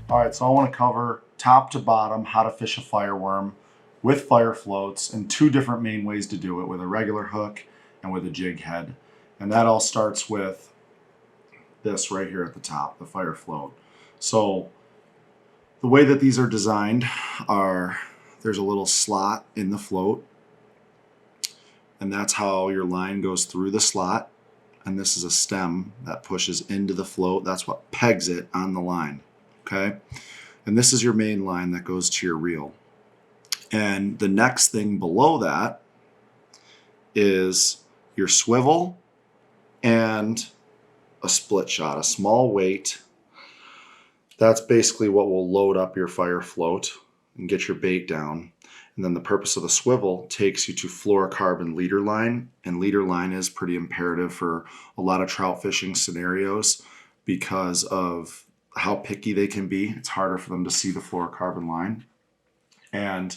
All right, so I want to cover top to bottom how to fish a fireworm with fire floats and two different main ways to do it, with a regular hook and with a jig head. And that all starts with this right here at the top, the fire float. So the way that these are designed are there's a little slot in the float, and that's how your line goes through the slot. And this is a stem that pushes into the float. That's what pegs it on the line. Okay? And this is your main line that goes to your reel. And the next thing below that is your swivel and a split shot, a small weight. That's basically what will load up your fire float and get your bait down. And then the purpose of the swivel takes you to fluorocarbon leader line. And leader line is pretty imperative for a lot of trout fishing scenarios because of how picky they can be. It's harder for them to see the fluorocarbon line. And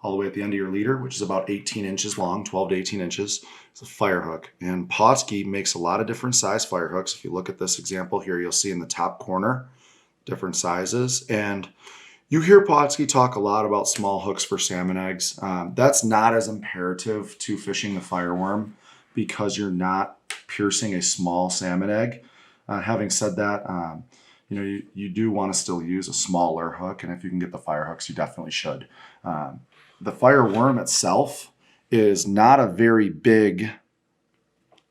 all the way at the end of your leader, which is about 18 inches long, 12 to 18 inches, is a fire hook. And Pautzke makes a lot of different size fire hooks. If you look at this example here, you'll see in the top corner different sizes. And you hear Pautzke talk a lot about small hooks for salmon eggs. That's not as imperative to fishing the fireworm because you're not piercing a small salmon egg. Having said that, you do want to still use a smaller hook, and if you can get the fire hooks, you definitely should. The fireworm itself is not a very big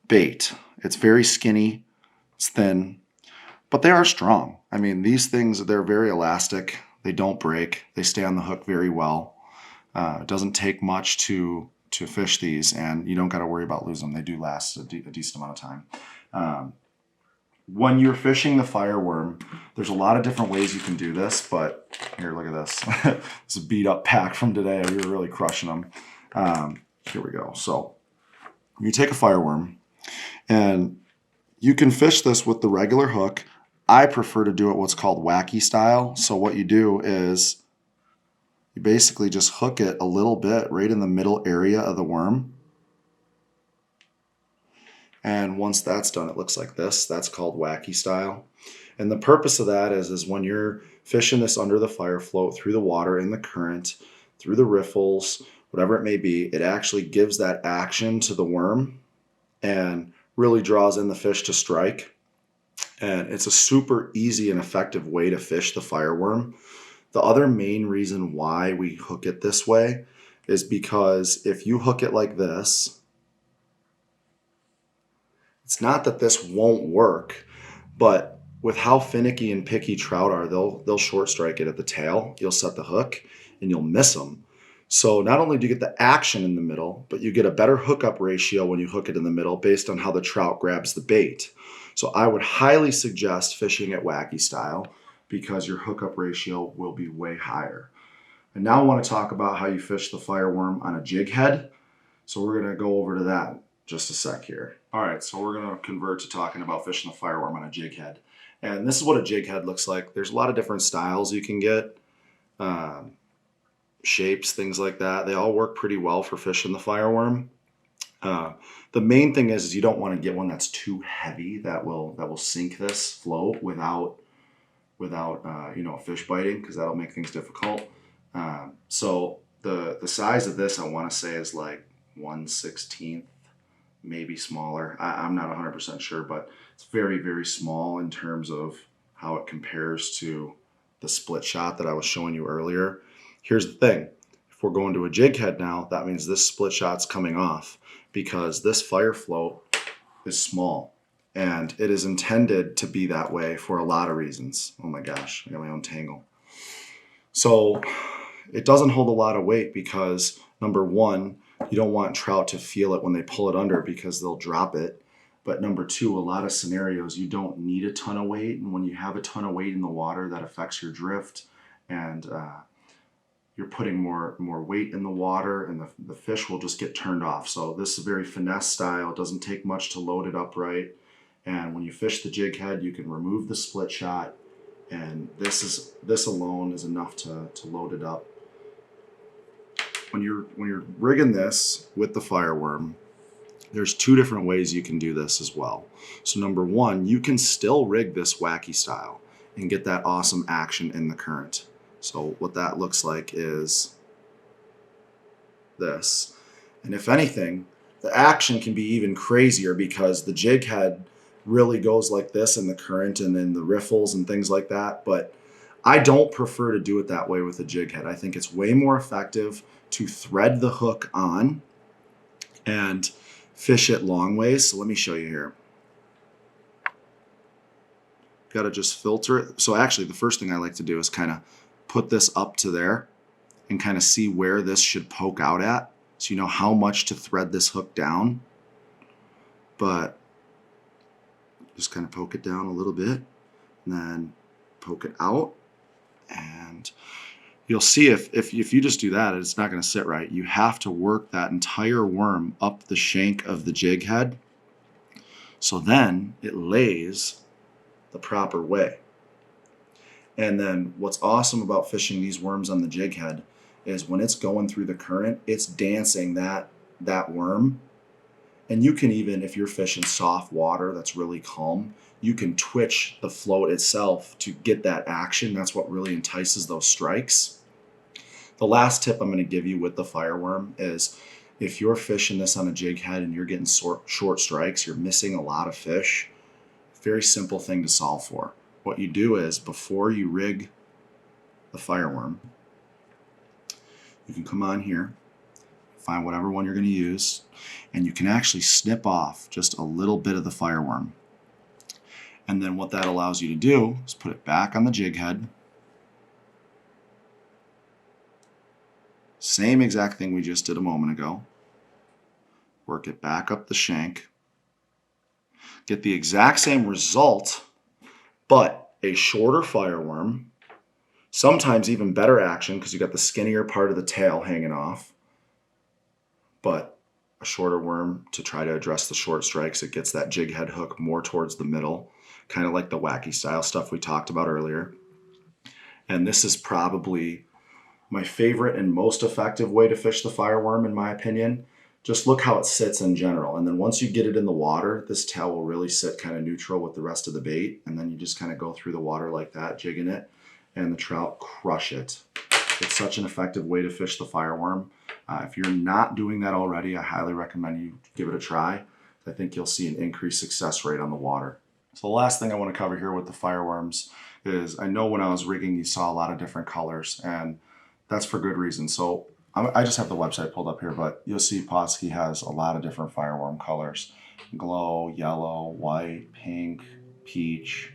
bait. It's very skinny, it's thin, but they are strong. I mean, these things, they're very elastic. They don't break. They stay on the hook very well. It doesn't take much to fish these, and you don't got to worry about losing them. They do last a decent amount of time. When you're fishing the fireworm, there's a lot of different ways you can do this, but here, look at this. It's a beat up pack from today. We were really crushing them. Here we go. So you take a fireworm, and you can fish this with the regular hook. I prefer to do it what's called wacky style. So what you do is you basically just hook it a little bit right in the middle area of the worm. And once that's done, it looks like this. That's called wacky style. And the purpose of that is when you're fishing this under the fire float, through the water, in the current, through the riffles, whatever it may be, it actually gives that action to the worm and really draws in the fish to strike. And it's a super easy and effective way to fish the fireworm. The other main reason why we hook it this way is because if you hook it like this, it's not that this won't work, but with how finicky and picky trout are, they'll short strike it at the tail. You'll set the hook and you'll miss them. So not only do you get the action in the middle, but you get a better hookup ratio when you hook it in the middle based on how the trout grabs the bait. So I would highly suggest fishing at wacky style because your hookup ratio will be way higher. And now I want to talk about how you fish the fireworm on a jig head. So we're going to go over to that just a sec here. All right, so we're going to convert to talking about fishing the fireworm on a jig head. And this is what a jig head looks like. There's a lot of different styles you can get, shapes, things like that. They all work pretty well for fishing the fireworm. The main thing is you don't want to get one that's too heavy that will sink this float without fish biting, because that'll make things difficult. So the size of this, I want to say, is like 1/16, maybe smaller. I'm not 100% sure, but it's very, very small in terms of how it compares to the split shot that I was showing you earlier. Here's the thing. If we're going to a jig head now, that means this split shot's coming off because this fire float is small, and it is intended to be that way for a lot of reasons. Oh my gosh, I got my own tangle. So it doesn't hold a lot of weight because, number one, you don't want trout to feel it when they pull it under because they'll drop it. But number two, a lot of scenarios, you don't need a ton of weight. And when you have a ton of weight in the water, that affects your drift, and you're putting more weight in the water, and the fish will just get turned off. So this is a very finesse style. It doesn't take much to load it up right. And when you fish the jig head, you can remove the split shot, and this alone is enough to load it up. When you're rigging this with the fireworm, there's two different ways you can do this as well. So number one, you can still rig this wacky style. and get that awesome action in the current. So what that looks like is this. And if anything, the action can be even crazier because the jig head really goes like this in the current and in the riffles and things like that. But I don't prefer to do it that way with the jig head. I think it's way more effective to thread the hook on and fish it long ways. So let me show you here. Got to just filter it. So actually the first thing I like to do is kind of put this up to there and kind of see where this should poke out at, so you know how much to thread this hook down. But just kind of poke it down a little bit and then poke it out, and you'll see if you just do that, it's not going to sit right. You have to work that entire worm up the shank of the jig head, so then it lays the proper way. And then what's awesome about fishing these worms on the jig head is when it's going through the current, it's dancing that worm. And you can even, if you're fishing soft water that's really calm, you can twitch the float itself to get that action. That's what really entices those strikes. The last tip I'm going to give you with the fireworm is if you're fishing this on a jig head and you're getting short strikes, you're missing a lot of fish. Very simple thing to solve for. What you do is before you rig the fireworm, you can come on here, find whatever one you're going to use, and you can actually snip off just a little bit of the fireworm. And then what that allows you to do is put it back on the jig head. Same exact thing we just did a moment ago. Work it back up the shank. Get the exact same result, but a shorter fireworm. Sometimes even better action because you got the skinnier part of the tail hanging off, but a shorter worm to try to address the short strikes. It gets that jig head hook more towards the middle, kind of like the wacky style stuff we talked about earlier. And this is probably my favorite and most effective way to fish the fireworm, in my opinion. Just look how it sits in general. And then once you get it in the water, this tail will really sit kind of neutral with the rest of the bait. And then you just kind of go through the water like that, jigging it, and the trout crush it. It's such an effective way to fish the fireworm. If you're not doing that already, I highly recommend you give it a try. I think you'll see an increased success rate on the water. So the last thing I want to cover here with the fireworms is, I know when I was rigging, you saw a lot of different colors, and that's for good reason. So I just have the website pulled up here, but you'll see Pautzke has a lot of different fireworm colors. Glow, yellow, white, pink, peach.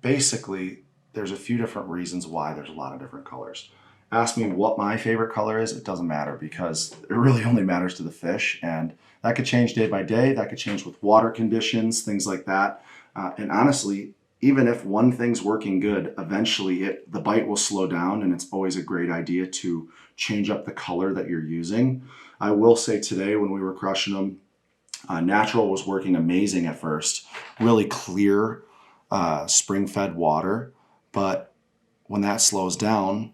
Basically, there's a few different reasons why there's a lot of different colors. Ask me what my favorite color is, it doesn't matter, because it really only matters to the fish, and that could change day by day. That could change with water conditions, things like that. And honestly, even if one thing's working good, eventually the bite will slow down, and it's always a great idea to change up the color that you're using. I will say today when we were crushing them, natural was working amazing at first, really clear spring-fed water, but when that slows down,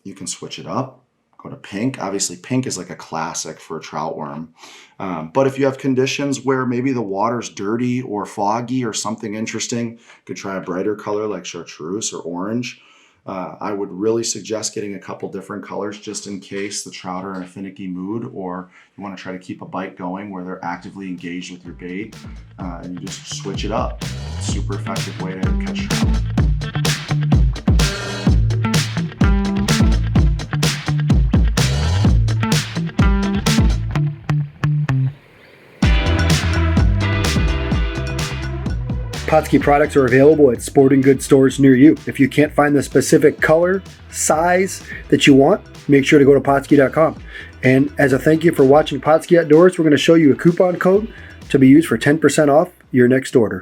you can switch it up. Go to pink. Obviously, pink is like a classic for a trout worm. But if you have conditions where maybe the water's dirty or foggy or something interesting, you could try a brighter color like chartreuse or orange. I would really suggest getting a couple different colors just in case the trout are in a finicky mood, or you want to try to keep a bite going where they're actively engaged with your bait, and you just switch it up. Super effective way to catch trout. Pautzke products are available at sporting goods stores near you. If you can't find the specific color, size that you want, make sure to go to Pautzke.com. And as a thank you for watching Pautzke Outdoors, we're going to show you a coupon code to be used for 10% off your next order.